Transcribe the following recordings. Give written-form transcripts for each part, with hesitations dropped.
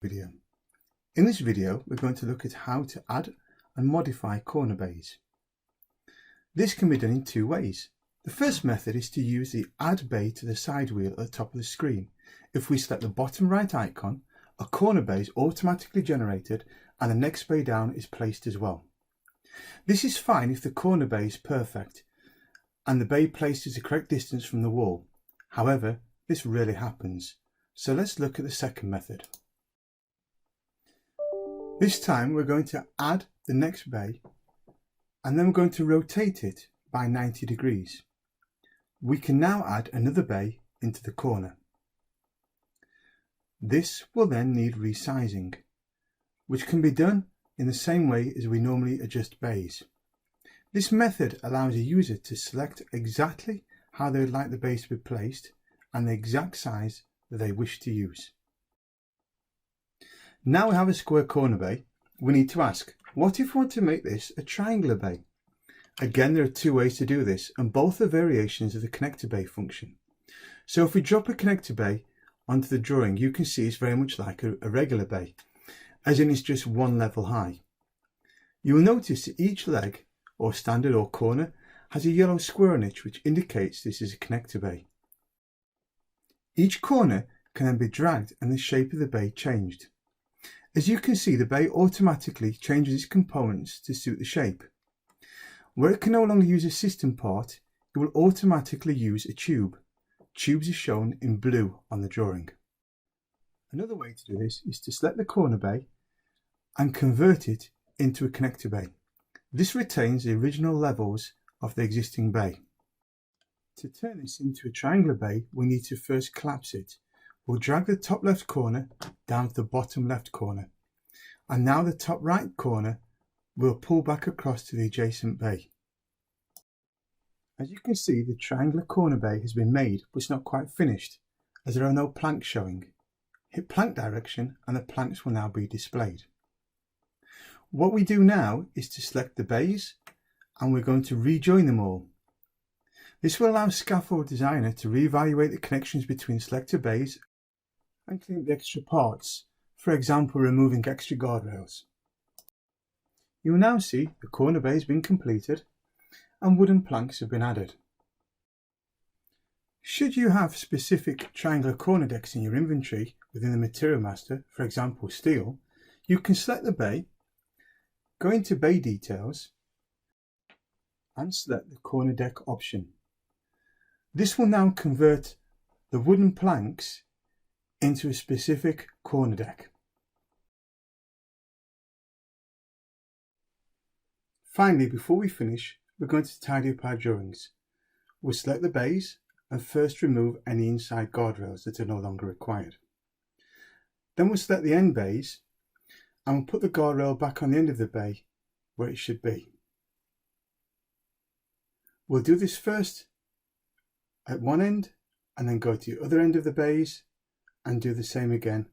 video. In this video, we're going to look at how to add and modify corner bays. This can be done in two ways. The first method is to use the Add Bay to the side wheel at the top of the screen. If we select the bottom right icon, a corner bay is automatically generated and the next bay down is placed as well. This is fine if the corner bay is perfect and the bay placed is the correct distance from the wall. However, this rarely happens. So let's look at the second method. This time we're going to add the next bay and then we're going to rotate it by 90 degrees. We can now add another bay into the corner. This will then need resizing, which can be done in the same way as we normally adjust bays. This method allows a user to select exactly how they would like the bays to be placed and the exact size that they wish to use. Now we have a square corner bay, we need to ask, what if we want to make this a triangular bay? Again, there are two ways to do this, and both are variations of the connector bay function. So if we drop a connector bay onto the drawing, you can see it's very much like a regular bay, as in it's just one level high. You will notice that each leg, or standard or corner, has a yellow square on it which indicates this is a connector bay. Each corner can then be dragged and the shape of the bay changed. As you can see, the bay automatically changes its components to suit the shape. Where it can no longer use a system part, it will automatically use a tube. Tubes are shown in blue on the drawing. Another way to do this is to select the corner bay and convert it into a connector bay. This retains the original levels of the existing bay. To turn this into a triangular bay, we need to first collapse it. We'll drag the top left corner down to the bottom left corner. And now the top right corner will pull back across to the adjacent bay. As you can see, the triangular corner bay has been made, but it's not quite finished, as there are no planks showing. Hit plank direction and the planks will now be displayed. What we do now is to select the bays and we're going to rejoin them all. This will allow Scaffolding Designer to reevaluate the connections between selected bays and clean up the extra parts, for example removing extra guardrails. You will now see the corner bay has been completed and wooden planks have been added. Should you have specific triangular corner decks in your inventory within the material master, for example steel, you can select the bay, go into bay details and select the corner deck option. This will now convert the wooden planks into a specific corner deck. Finally, before we finish, we're going to tidy up our drawings. We'll select the bays and first remove any inside guardrails that are no longer required. Then we'll select the end bays and we'll put the guardrail back on the end of the bay where it should be. We'll do this first at one end and then go to the other end of the bays and do the same again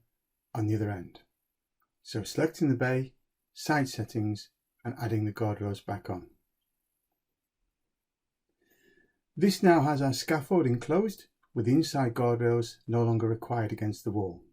on the other end. So selecting the bay, side settings and adding the guardrails back on. This now has our scaffolding closed with the inside guardrails no longer required against the wall.